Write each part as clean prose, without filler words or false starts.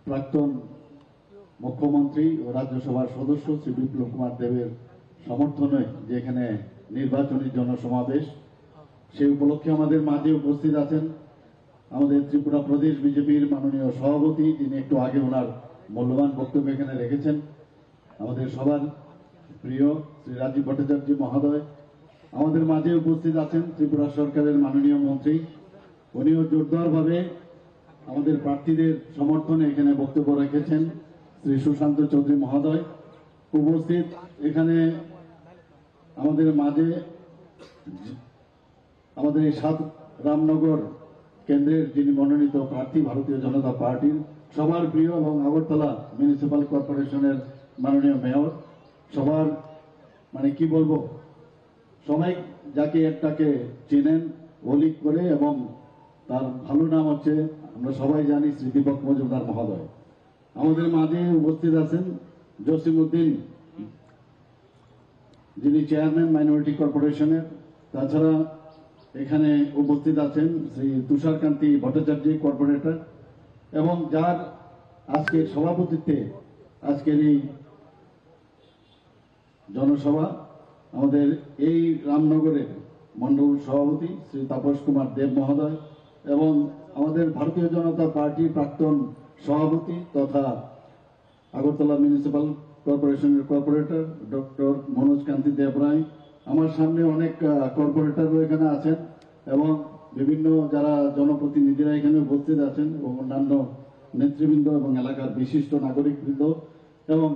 প্রাক্তন মুখ্যমন্ত্রী ও রাজ্যসভার সদস্য শ্রী বিপ্লব কুমার দেবের সমর্থনে যে এখানে নির্বাচনী জনসমাবেশ, সেই উপলক্ষে আমাদের মাঝে উপস্থিত আছেন আমাদের ত্রিপুরা প্রদেশ বিজেপির মাননীয় সভাপতি, যিনি একটু আগে ওনার মূল্যবান বক্তব্য এখানে রেখেছেন। আমাদের সবার প্রিয় শ্রী রাজীব ভট্টাচার্য মহোদয় আমাদের মাঝে উপস্থিত আছেন। ত্রিপুরা সরকারের মাননীয় মন্ত্রী, উনিও জোরদারভাবে আমাদের প্রার্থীদের সমর্থনে এখানে বক্তব্য রেখেছেন। শ্রী সুশান্ত চৌধুরী মহোদয় উপস্থিত এখানে আমাদের মাঝে। আমাদের এই সাত রামনগর কেন্দ্রের যিনি মনোনীত প্রার্থী ভারতীয় জনতা পার্টির সবার প্রিয় এবং আগরতলা মিউনিসিপাল কর্পোরেশনের মাননীয় মেয়র, সবার কি বলবো, সবাই যাকে একটাকে চেনেন অলিক করে, এবং তার ভালো নাম হচ্ছে আমরা সবাই জানি শ্রী দীপক মজুমদার মহোদয়। আমাদের মাঝে উপস্থিত আছেন জসিমউদ্দিন, যিনি চেয়ারম্যান মাইনরিটি কর্পোরেশনের। তাছাড়া এখানে উপস্থিত আছেন শ্রী তুষারকান্তি ভট্টাচার্য কর্পোরেটর, এবং যার আজকের সভাপতিত্বে আজকের এই জনসভা আমাদের এই রামনগরের মন্ডল সভাপতি শ্রী তাপস কুমার দেব মহোদয়, এবং আমাদের ভারতীয় জনতা পার্টির প্রাক্তন সভাপতি তথা আগরতলা মিউনিসিপাল কর্পোরেশনের কর্পোরেটর ডক্টর মনোজ কান্তি দেবরায়। আমার সামনে অনেক কর্পোরেটরও এখানে আছেন, এবং বিভিন্ন যারা জনপ্রতিনিধিরা এখানে উপস্থিত আছেন, এবং অন্যান্য নেতৃবৃন্দ এবং এলাকার বিশিষ্ট নাগরিকবৃন্দ এবং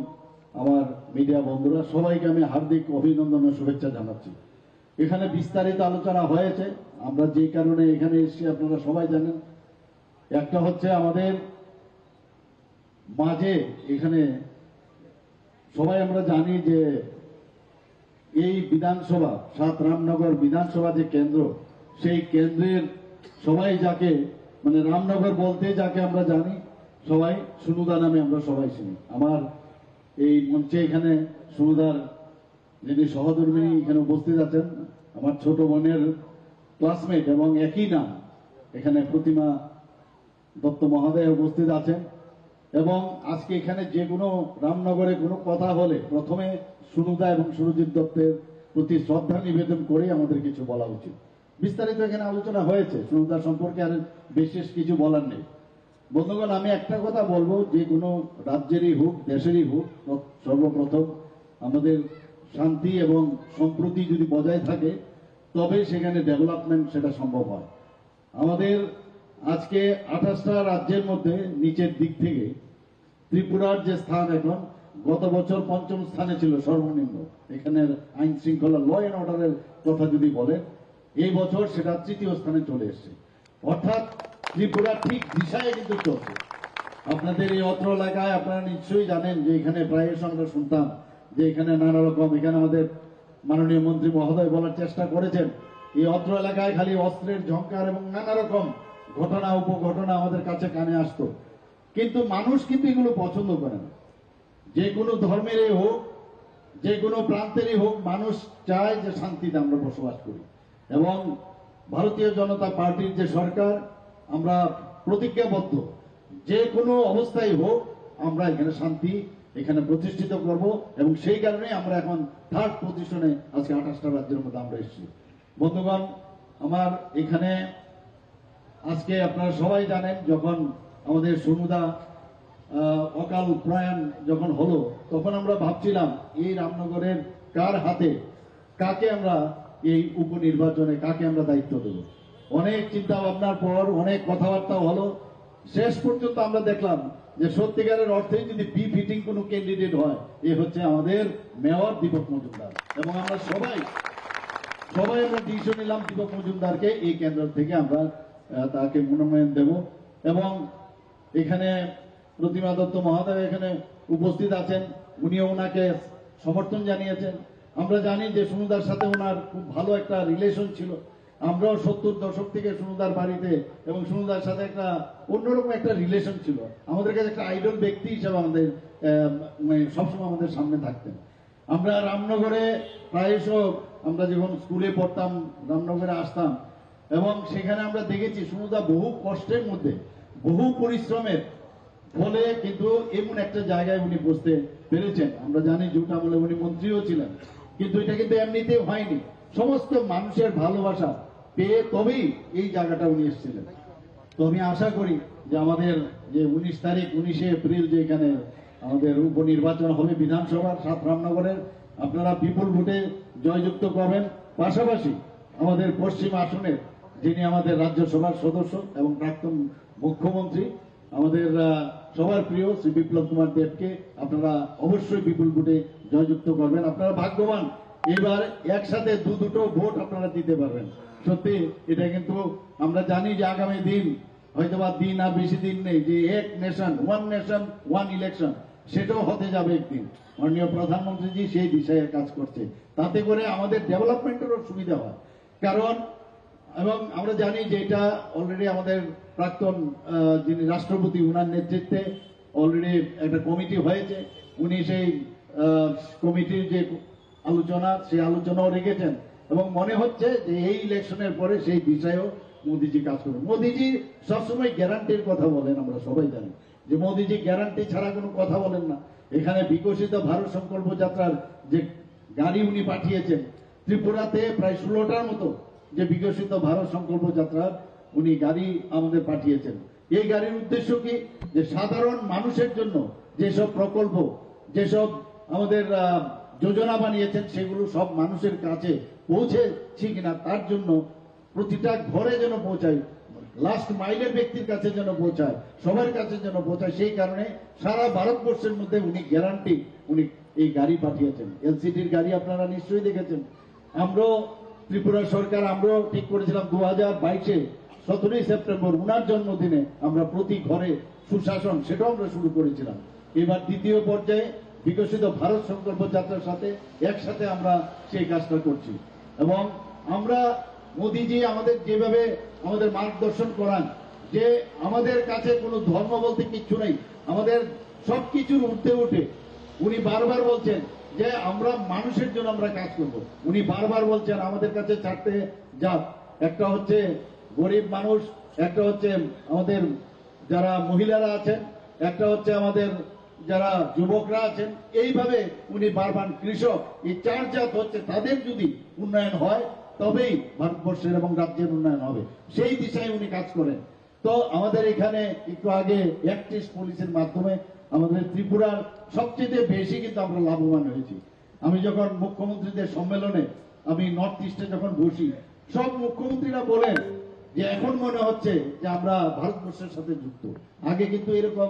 আমার মিডিয়া বন্ধুরা, সবাইকে আমি হার্দিক অভিনন্দন ও শুভেচ্ছা জানাচ্ছি। এখানে বিস্তারিত আলোচনা হয়েছে, আমরা যে কারণে এখানে এসেছি আপনারা সবাই জানেন। একটা হচ্ছে আমাদের মাঝে এখানে সবাই আমরা জানি যে এই বিধানসভা, সাত রামনগর বিধানসভা যে কেন্দ্র, সেই কেন্দ্রের সবাই যাকে রামনগর বলতে যাকে আমরা জানি সবাই সুনুদা নামে আমরা সবাই চিনি। আমার এই মঞ্চে এখানে সুনুদার যিনি সহধর্মিনী এখানে উপস্থিত আছেন, আমার ছোট বোনের ক্লাসমেট এবং একই নাম, এখানে প্রতিমা দত্ত মহোদয় উপস্থিত আছেন। এবং আজকে এখানে যে কোনো রামনগরে কোনো কথা হলে প্রথমে সুনুদা এবং সুরজিৎ দত্তের প্রতি শ্রদ্ধা নিবেদন করে আমাদের কিছু বলা উচিত। বিস্তারিত এখানে আলোচনা হয়েছে, সুনুদা সম্পর্কে আর বিশেষ কিছু বলার নেই। বন্ধুগণ, আমি একটা কথা বলবো, যে কোনো রাজ্যেরই হোক দেশেরই হোক, সর্বপ্রথম আমাদের শান্তি এবং সম্প্রীতি যদি বজায় থাকে তবে সেখানে ডেভেলপমেন্ট সেটা সম্ভব হয়। আমাদের আজকে 28টা রাজ্যের মধ্যে নিচের দিক থেকে ত্রিপুরার যে স্থান এখন, গত বছর 5ম স্থানে ছিল সর্বনিম্ন এখানের আইন শৃঙ্খলা, ল অ্যান্ড অর্ডারের কথা যদি বলেন, এই বছর সেটা 3য় স্থানে চলে এসছে। অর্থাৎ ত্রিপুরা ঠিক দিশায় কিন্তু চলছে। আপনাদের এই অত্র এলাকায় আপনারা নিশ্চয়ই জানেন যে এখানে প্রায় আমরা শুনতাম যে এখানে নানা রকম, এখানে আমাদের মাননীয় মন্ত্রী মহোদয় বলার চেষ্টা করেছেন, এই অত্র এলাকায় খালি অস্ত্রের ঝংকার এবং নানা রকম ঘটনা উপঘটনা আমাদের কাছে কানে আসতো। কিন্তু মানুষ কিন্তু এগুলো পছন্দ করে না। যে কোনো ধর্মেরই হোক, যে কোনো প্রান্তেরই হোক, মানুষ চায় যে শান্তিতে আমরা বসবাস করি। এবং ভারতীয় জনতা পার্টির যে সরকার, আমরা প্রতিজ্ঞাবদ্ধ, যে কোনো অবস্থায় হোক আমরা এখানে শান্তি এখানে প্রতিষ্ঠিত করব, এবং সেই কারণে আমরা এখন 3rd পজিশনে আজকে 28টা রাজ্যের মধ্যে আমরা এসেছি। বন্ধুগণ, আমার এখানে আজকে আপনারা সবাই জানেন, যখন আমাদের সুনুদা অকাল প্রয়াণ যখন হলো, তখন আমরা ভাবছিলাম এই রামনগরের কার হাতে, কাকে আমরা এই উপনির্বাচনে কাকে আমরা দায়িত্ব দেব। অনেক চিন্তা ভাবনার পর অনেক কথাবার্তা হলো, শেষ পর্যন্ত আমরা দেখলাম যে সত্যিকারের অর্থে যদি বি ফিটিং কোনো ক্যান্ডিডেট হয়, এ হচ্ছে আমাদের মেয়র দীপক মজুমদার। এবং আমরা সবাই আমরা ডিসিশন নিলাম দীপক মজুমদারকে এই কেন্দ্র থেকে আমরা তাকে মনোনয়ন দেব। এবং এখানে প্রতিমা দত্ত মহোদয় এখানে উপস্থিত আছেন, উনিও ওনাকে সমর্থন জানিয়েছেন। আমরা জানি যে সুনুদার সাথে ওনার খুব ভালো একটা রিলেশন ছিল। আমরাও 70 দশক থেকে সুনুদার বাড়িতে এবং সুনুদার সাথে একটা অন্যরকম একটা রিলেশন ছিল। আমাদের কাছে একটা আইডল ব্যক্তি হিসেবে আমাদের সবসময় আমাদের সামনে থাকতেন। আমরা রামনগরে প্রায়শ আমরা যখন স্কুলে পড়তাম রামনগরে আসতাম, এবং সেখানে আমরা দেখেছি সুনুদা বহু কষ্টের মধ্যে বহু পরিশ্রমের ফলে কিন্তু এমন একটা জায়গায় উনি বসতে পেরেছেন। আমরা জানি জুট আমলে উনি মন্ত্রীও ছিলেন, কিন্তু এটা কিন্তু এমনিতে হয়নি, সমস্ত মানুষের ভালোবাসা পেয়ে তবেই এই জায়গাটা উনি এসেছিলেন। তো আমি আশা করি যে আমাদের যে 19 এপ্রিল যে এখানে আমাদের উপনির্বাচন হবে বিধানসভার 7 রামনগরের, আপনারা বিপুল ভোটে জয়যুক্ত করবেন। পাশাপাশি আমাদের পশ্চিম আসনের যিনি আমাদের রাজ্যসভার সদস্য এবং প্রাক্তন মুখ্যমন্ত্রী আমাদের সবার প্রিয় শ্রী বিপ্লব কুমার দেবকে আপনারা অবশ্যই বিপুল ভোটে জয়যুক্ত করবেন। আপনারা ভাগ্যবান, এবার একসাথে দুটো ভোট আপনারা দিতে পারবেন। সত্যি এটা কিন্তু আমরা জানি যে আগামী দিন হয়তোবা দিন আর বেশি দিন নেই, যে এক নেশন ওয়ান ইলেকশন সেটাও হতে যাবে একদিন। মাননীয় প্রধানমন্ত্রীজি সেই দিশায় কাজ করছে, তাতে করে আমাদের ডেভেলপমেন্টেরও সুবিধা হয়। কারণ এবং আমরা জানি যে এটা অলরেডি আমাদের প্রাক্তন যিনি রাষ্ট্রপতি উনার নেতৃত্বে অলরেডি একটা কমিটি হয়েছে। উনি সেই কমিটির যে আলোচনা সেই আলোচনাও রেখেছেন এবং মনে হচ্ছে যে এই ইলেকশনের পরে সেই বিষয়েও মোদিজি কাজ করবেন। মোদিজি সবসময় গ্যারান্টির কথা বলেন, আমরা সবাই জানি যে মোদিজি গ্যারান্টি ছাড়া কোনো কথা বলেন না। এখানে বিকশিত ভারত সংকল্প যাত্রার যে গাড়ি উনি পাঠিয়েছেন ত্রিপুরাতে প্রায় 16টার মতো যে বিকশিত ভারত সংকল্প যাত্রার উনি গাড়ি আমাদের পাঠিয়েছেন। এই গাড়ির উদ্দেশ্য কি, যে সাধারণ মানুষের জন্য যেসব প্রকল্প যেসব আমাদের যোজনা বানিয়েছেন সেগুলো সব মানুষের কাছে পৌঁছেছি কিনা তার জন্য, প্রতিটা ঘরে যেন পৌঁছায়, লাস্ট মাইলের ব্যক্তির কাছে যেন পৌঁছায়, সবার কাছে যেন পৌঁছায়। সেই কারণে সারা ভারতবর্ষের মধ্যে উনি গ্যারান্টি উনি এই গাড়ি পাঠিয়েছেন। এলসিডির গাড়ি আপনারা নিশ্চয়ই দেখেছেন। আমরাও ত্রিপুরা সরকার আমরাও ঠিক করেছিলাম 2022-এ 17ই সেপ্টেম্বর উনার জন্মদিনে আমরা প্রতি ঘরে সুশাসন সেটাও আমরা শুরু করেছিলাম। এবার দ্বিতীয় পর্যায়ে বিকশিত ভারত সংকল্প যাত্রার সাথে একসাথে আমরা সেই কাজটা করছি এবং আমরা মোদিজি আমাদের যেভাবে আমাদের মার্গদর্শন করান যে আমাদের কাছে কোনো ধর্ম বলতে কিচ্ছু নেই, আমাদের সবকিছুর ঊর্ধ্বে উঠে উনি বারবার বলছেন যে আমরা মানুষের জন্য আমরা কাজ করব। উনি বারবার বলছেন আমাদের কাছে 4টে জাত, একটা হচ্ছে গরিব মানুষ, একটা হচ্ছে আমাদের যারা মহিলারা আছেন, একটা হচ্ছে আমাদের যারা যুবকরা আছেন। এইভাবে উনি বারবার কৃষক, এই 4 জাত হচ্ছে তাদের যদি উন্নয়ন হয় তবেই ভারতবর্ষের এবং রাজ্যের উন্নয়ন হবে, সেই দিশায় উনি কাজ করেন। তো আমাদের এখানে একটু আগে অ্যাক্টিভ পুলিশের মাধ্যমে আমাদের ত্রিপুরার সবচেয়ে বেশি কিন্তু আমরা লাভবান হয়েছি। আমি যখন মুখ্যমন্ত্রীদের সম্মেলনে আমি নর্থ ইস্টে যখন বসি, সব মুখ্যমন্ত্রীরা বলেন যে এখন মনে হচ্ছে যে আমরা ভারতবর্ষের সাথে যুক্ত। আগে কিন্তু এরকম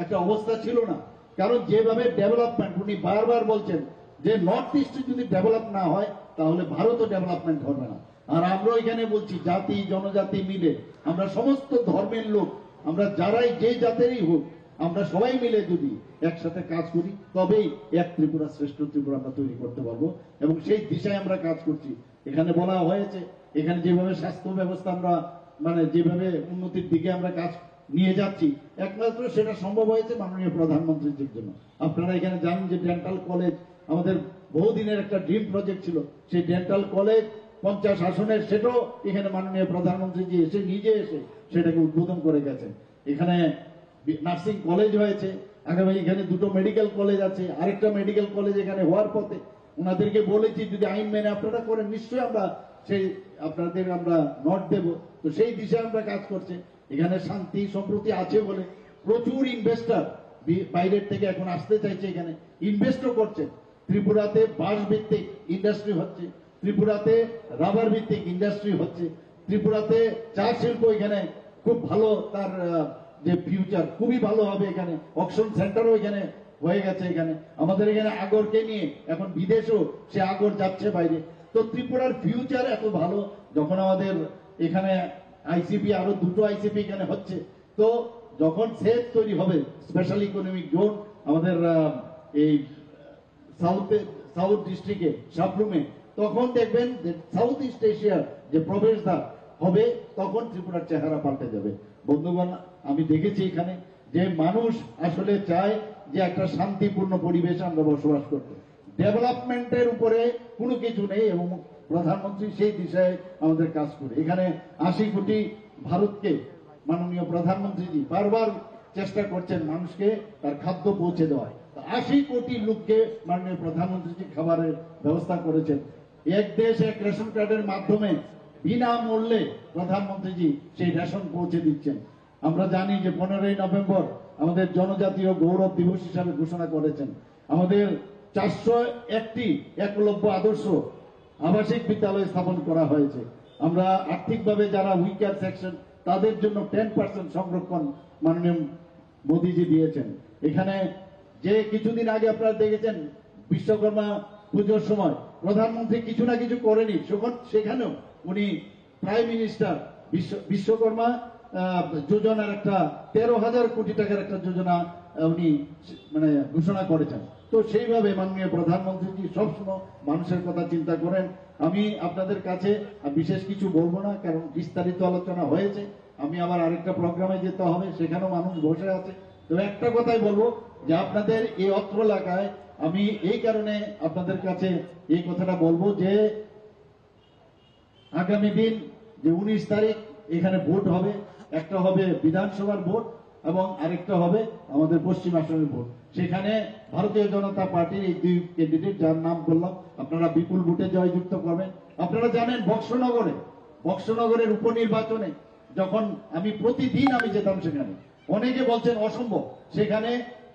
একটা অবস্থা ছিল না, কারণ যেভাবে ডেভেলপমেন্ট উনি বারবার বলছেন যে নর্থ ইস্টে যদি ডেভেলপ না হয় তাহলে ভারতও ডেভেলপমেন্ট হবে না। আর আমরা এখানে বলছি জাতি জনজাতি মিলে আমরা সমস্ত ধর্মের লোক, আমরা যারাই যে জাতেরই হোক, আমরা সবাই মিলে যদি একসাথে কাজ করি তবেই এক ত্রিপুরা শ্রেষ্ঠ ত্রিপুরা আমরা তৈরি করতে পারবো এবং সেই দিশায় আমরা কাজ করছি। এখানে বলা হয়েছে এখানে যেভাবে স্বাস্থ্য ব্যবস্থা আমরা যেভাবে উন্নতির দিকে আমরা কাজ নিয়ে যাচ্ছি, একমাত্র সেটা সম্ভব হয়েছে মাননীয় প্রধানমন্ত্রীর জন্য। আপনারা এখানে জানেন যে ডেন্টাল কলেজ আমাদের বহুদিনের একটা ড্রিম প্রজেক্ট ছিল, সেই ডেন্টাল কলেজ 50 আসনের সেটাও এখানে মাননীয় প্রধানমন্ত্রীজি এসে নিজে এসে সেটাকে উদ্বোধন করে গেছেন। এখানে নার্সিং কলেজ হয়েছে, আগামী এখানে 2টো মেডিকেল কলেজ আছে, আরেকটা মেডিকেল কলেজ এখানে হওয়ার পথে। ওনাদেরকে বলেছি যদি আইন মেনে আপনারা করেন নিশ্চয়ই আমরা সেই আপনাদের আমরা নোট দেব। তো সেই দিশায় আমরা কাজ করছি। এখানে শান্তি সম্প্রতি আছে বলে প্রচুর ইনভেস্টর বাইরের থেকে এখন আসতে চাইছে, এখানে ইনভেস্টও করছে। ত্রিপুরাতে বাঁশ ভিত্তিক ইন্ডাস্ট্রি হচ্ছে, ত্রিপুরাতে রাবার ভিত্তিক ইন্ডাস্ট্রি হচ্ছে, ত্রিপুরাতে চা শিল্প এখানে খুব ভালো, তার যে ফিউচার খুবই ভালো হবে। এখানে অকশন সেন্টারও এখানে হয়ে গেছে। এখানে আমাদের এখানে আগরকে নিয়ে এখন বিদেশেও সে আগর যাচ্ছে বাইরে। তো ত্রিপুরার ফিউচার এত ভালো, যখন আমাদের এখানে আইসিপি আরো 2টো আইসিপি এখানে হচ্ছে, তো যখন সেট তৈরি হবে স্পেশাল ইকোনমিক জোন আমাদের এই সাউথ ডিস্ট্রিক্টে সাবরুমে, তখন দেখবেন যে সাউথ ইস্ট এশিয়ার যে প্রবেশদ্বার হবে, তখন ত্রিপুরার চেহারা পাল্টে যাবে। বন্ধুগণ, আমি দেখেছি এখানে যে মানুষ আসলে চায় যে একটা শান্তিপূর্ণ পরিবেশে আমরা বসবাস করতে, ডেভেলপমেন্টের উপরে কোনো কিছু নেই এবং প্রধানমন্ত্রী সেই দিশায় আমাদের কাজ করে। এখানে 80 কোটি ভারতকে মাননীয় প্রধানমন্ত্রীজি বারবার চেষ্টা করছেন মানুষকে তার খাদ্য পৌঁছে দেওয়ায়। 80 কোটি লোককে মাননীয় প্রধানমন্ত্রীজি খাবারের ব্যবস্থা করেছেন। এক দেশ এক রেশন কার্ডের মাধ্যমে বিনামূল্যে প্রধানমন্ত্রীজি সেই রেশন পৌঁছে দিচ্ছেন। আমরা জানি যে 15ই নভেম্বর আমাদের জনজাতীয় গৌরব দিবস হিসাবে ঘোষণা করেছেন। আমাদের 401টি একলব্য আদর্শ আবাসিক বিদ্যালয় স্থাপন করা হয়েছে। আমরা আর্থিকভাবে যারা উইকার সেকশন তাদের জন্য 10% সংরক্ষণ মাননীয় মোদীজি দিয়েছেন। এখানে যে কিছুদিন আগে আপনারা দেখেছেন বিশ্বকর্মা পুজোর সময় প্রধানমন্ত্রী কিছু না কিছু করেনি, সেখানেও উনি প্রাইম মিনিস্টার বিশ্বকর্মা যোজনার একটা 13,000 কোটি টাকার একটা যোজনা উনি মানে ঘোষণা করেছেন। তো সেইভাবে মাননীয় প্রধানমন্ত্রীজি সবসময় মানুষের কথা চিন্তা করেন। আমি আপনাদের কাছে বিশেষ কিছু বলবো না, কারণ বিস্তারিত আলোচনা হয়েছে। আমি আবার আরেকটা প্রোগ্রামে যেতে হবে, সেখানেও মানুষ বসে আছে। তো একটা কথাই বলবো যে আপনাদের এই অত্র এলাকায় আমি এই কারণে আপনাদের কাছে এই কথাটা বলবো যে আগামী দিন যে 19 তারিখ এখানে ভোট হবে, একটা হবে বিধানসভার ভোট এবং আরেকটা হবে আমাদের পশ্চিম আসনের ভোট। সেখানে ভারতীয় জনতা পার্টির এই দুই ক্যান্ডিডেট যার নাম বললাম আপনারা বিপুল ভোটে জয়যুক্ত করবেন। আপনারা জানেন বক্সনগরের উপনির্বাচনে যখন আমি প্রতিদিন আমি যেতাম সেখানে, অনেকে বলছেন অসম্ভব, সেখানে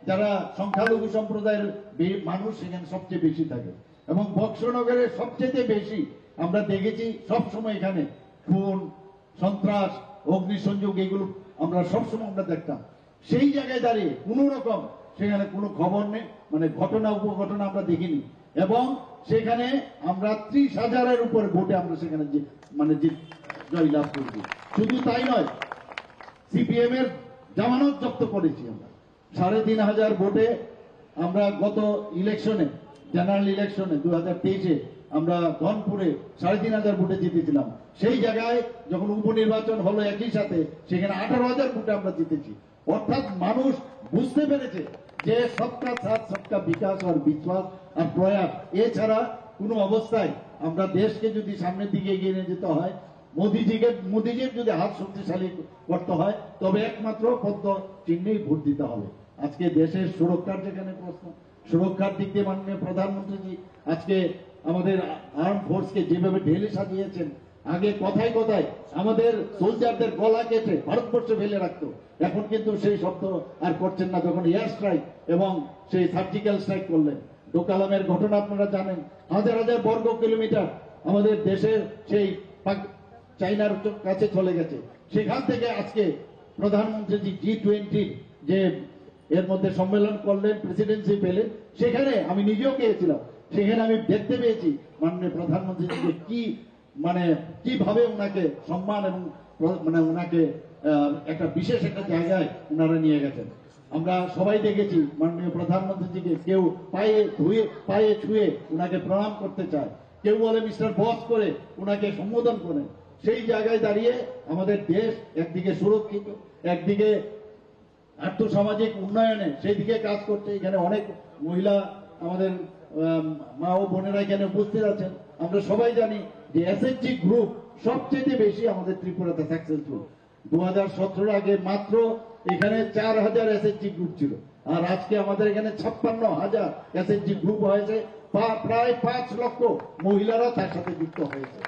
যারা সংখ্যালঘু সম্প্রদায়ের মানুষ সেখানে সবচেয়ে বেশি থাকে এবং বক্সনগরে সবচেয়ে বেশি আমরা দেখেছি সবসময় এখানে খুন সন্ত্রাস অগ্নিসংযোগ এগুলো আমরা সবসময় আমরা দেখতাম। সেই জায়গায় দাঁড়িয়ে কোন রকম সেখানে কোনো খবর নেই, মানে ঘটনা উপঘটনা আমরা দেখিনি এবং সেখানে আমরা 30,000-এর উপরে ভোটে আমরা সেখানে মানে জয়লাভ করেছি। শুধু তাই নয়, সিপিএম এর জামানত জব্দ করেছি আমরা 3,500 ভোটে। আমরা গত ইলেকশনে জেনারেল ইলেকশনে 2023-এ আমরা ধনপুরে 3,500 ভোটে জিতেছিলাম। সেই জায়গায় যখন উপনির্বাচন হলো একই সাথে সেখানে 18,000 ভোটে আমরা জিতেছি। অর্থাৎ মানুষ বুঝতে পেরেছে যে সবকা সাথ সবকা বিকাশ আর বিশ্বাস আর প্রয়াস এছাড়া কোনো অবস্থায় আমরা দেশকে যদি সামনের দিকে এগিয়ে নিয়ে যেতে হয়, মোদিজির যদি হাত শক্তিশালী করতে হয় তবে একমাত্র পদ্ম চিহ্নেই ভোট দিতে হবে। আজকে দেশের সুরক্ষার যেখানে প্রশ্ন, সুরক্ষার দিক দিয়ে মাননীয় প্রধানমন্ত্রীজি আজকে আমাদের আর্ম ফোর্সকে যেভাবে ঢেলে সাজিয়েছেন, আগে কথায় কথায় আমাদের সোলজারদের গলা কেটে ভারতবর্ষে ফেলে রাখতো, এখন কিন্তু সেই শব্দ আর করছেন না। যখন এয়ার স্ট্রাইক এবং সেই সার্জিক্যাল স্ট্রাইক করলেন, ডোকালামের ঘটনা আপনারা জানেন, হাজার হাজার বর্গ কিলোমিটার আমাদের দেশের সেই চাইনার কাছে চলে গেছে। সেখান থেকে আজকে প্রধানমন্ত্রী G20 যে এর মধ্যে সম্মেলন করলেন, প্রেসিডেন্সি পেলেন, সেখানে আমি নিজেও গিয়েছিলাম। সেখানে আমি দেখতে পেয়েছি মাননীয় প্রধানমন্ত্রীকে কি মানে কিভাবে ওনাকে সম্মান এবং মানে ওনাকে একটা বিশেষ একটা জায়গায় ওনারা নিয়ে গেছেন। আমরা সবাই দেখেছি মাননীয় প্রধানমন্ত্রীজিকে কেউ পায়ে ছুঁয়ে ওনাকে প্রণাম করতে চায়, কেউ বলে মিস্টার বস করে ওনাকে সম্বোধন করেন। সেই জায়গায় দাঁড়িয়ে আমাদের দেশ একদিকে সুরক্ষিত, একদিকে আর্থসামাজিক উন্নয়নে সেই দিকে কাজ করছে। এখানে অনেক মহিলা আমাদের মা ও বোনেরা এখানে উপস্থিত আছেন। আমরা সবাই জানি যে এসএইচজি গ্রুপ সবচেয়ে বেশি আমাদের ত্রিপুরাতে সাকসেসফুল। 2017 আগে মাত্র এখানে 4,000 এসএইচজি গ্রুপ ছিল, আর আজকে আমাদের এখানে 56,000 এসএইচজি গ্রুপ হয়েছে। প্রায় 5 লক্ষ মহিলারা তার সাথে যুক্ত হয়েছে।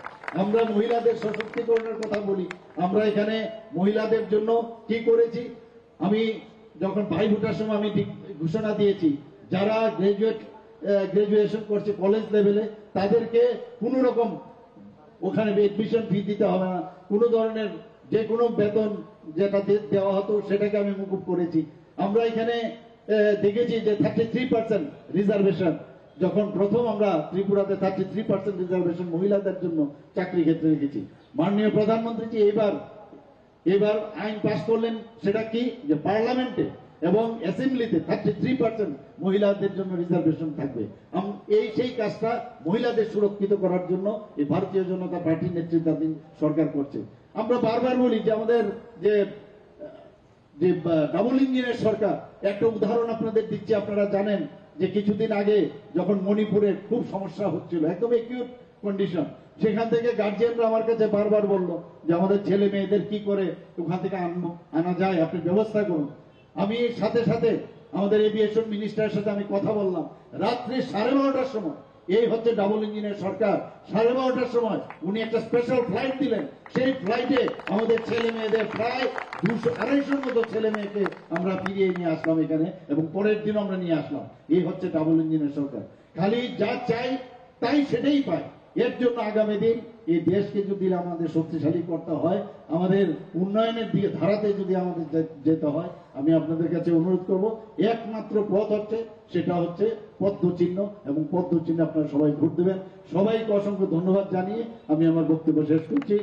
আমরা মহিলাদের সশক্তিকরণের কথা বলি, আমরা এখানে মহিলাদের জন্য কি করেছি। আমি যখন ভাই ভোটার সময় আমি ঘোষণা দিয়েছি যারা গ্রাজুয়েশন করছে কলেজ লেভেলে তাদেরকে কোনো রকম ওখানে এডমিশন ফি দিতে হবে না, কোনো ধরনের যে কোনো বেতন যেটা দেওয়া হতো সেটাকে আমি মুকুব করেছি। আমরা এখানে দেখেছি যে 33% রিজার্ভেশন, যখন প্রথম আমরা ত্রিপুরাতে 33% রিজার্ভেশন মহিলাদের জন্য চাকরি ক্ষেত্রে রেখেছি। মাননীয় প্রধানমন্ত্রী এবার আইন পাশ করলেন, সেটা কি যে পার্লামেন্টে এবং অ্যাসেম্বলিতে 33% মহিলাদের জন্য রিজার্ভেশন থাকবে। সেই কাজটা মহিলাদের সুরক্ষিত করার জন্য এই ভারতীয় জনতা পার্টির নেতৃত্বাধীন সরকার করছে। আমরা বারবার বলি যে আমাদের যে ডাবল ইঞ্জিনের সরকার, একটা উদাহরণ আপনাদের দিচ্ছি। আপনারা জানেন যে কিছুদিন আগে যখন মণিপুরে খুব সমস্যা হচ্ছিল, একদম একিউট কন্ডিশন। সেখান থেকে গার্জিয়ানরা আমার কাছে বারবার বললো যে আমাদের ছেলে মেয়েদের কি করে ওখান থেকে আনা যায়, আপনি ব্যবস্থা করুন। আমি সাথে সাথে আমাদের এভিয়েশন মিনিস্টারের সাথে আমি কথা বললাম, রাত্রি 12:30টার সময়, এই হচ্ছে ডাবল ইঞ্জিনের সরকার, 12:30টার সময় উনি একটা স্পেশাল ফ্লাইট দিলেন। সেই ফ্লাইটে আমাদের ছেলে মেয়েদের প্রায় 200-250 মতো ছেলে মেয়েকে আমরা ফিরিয়ে নিয়ে আসলাম এখানে, এবং পরের দিন আমরা নিয়ে আসলাম। এই হচ্ছে ডাবল ইঞ্জিনের সরকার, খালি যা চাই তাই সেটাই পায়। এর জন্য আগামী দিন এই দেশকে যদি আমাদের শক্তিশালী করতে হয়, আমাদের উন্নয়নের দিকে ধারাতে যদি আমাদের যেতে হয়, আমি আপনাদের কাছে অনুরোধ করব, একমাত্র পথ হচ্ছে, সেটা হচ্ছে পদ্মচিহ্ন, এবং পদ্মচিহ্নে আপনারা সবাই ভোট দেবেন। সবাইকে অসংখ্য ধন্যবাদ জানিয়ে আমি আমার বক্তব্য শেষ করছি।